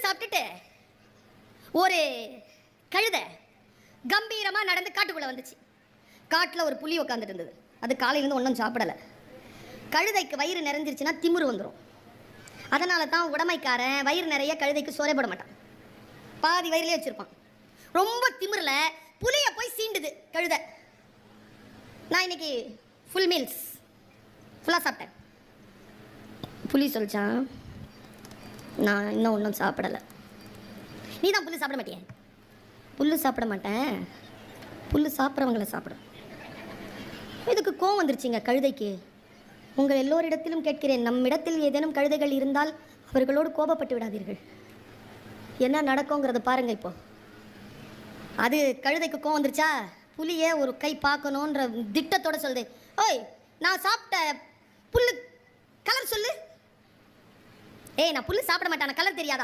சாப்பிட்டுட்டு ஒரு கழுதை கம்பீரமா நடந்து காட்டுக்குள்ள வந்துச்சு. காட்டுல ஒரு புலி உட்காந்துட்டு இருந்தது. அது காலையிலேருந்து ஒன்றும் சாப்பிடலை. கழுதைக்கு வயிறு நிறைஞ்சிருச்சுன்னா திமிரு வந்துடும். அதனால தான் உடமைக்காரன் வயிறு நிறைய கழுதைக்கு சோறே போட மாட்டான். பாதி வயிறுலேயே வச்சிருப்பான். ரொம்ப திமிரில் புலியை போய் சீண்டுது கழுதை. நான் இன்னைக்கு ஃபுல் மீல்ஸ் ஃபுல்லாக சாப்பிட்டேன். புலி சொல்லிச்சான், நான் இன்னும் ஒன்றும் சாப்பிடலை. நீ தான் புல்லு சாப்பிட மாட்டியே. புல்லு சாப்பிட மாட்டேன், புல்லு சாப்பிட்றவங்களை சாப்பிடும். இதுக்கு கோவம் வந்துருச்சுங்க கழுதைக்கு. உங்கள் எல்லோரிடத்திலும் கேட்கிறேன், நம்மிடத்தில் ஏதேனும் கழுதைகள் இருந்தால் அவர்களோடு கோபப்பட்டு விடாதீர்கள். என்ன நடக்குங்கிறத பாருங்க. இப்போ அது கழுதைக்கு கோவம் வந்துருச்சா, புலியே ஒரு கை பார்க்கணுன்ற திட்டத்தோட சொல்லுது, ஓய் நான் சாப்பிட்ட புல்லு கலர் சொல்லு. ஏய் நான் புல்லு சாப்பிட மாட்டேன், கலர் தெரியாதா?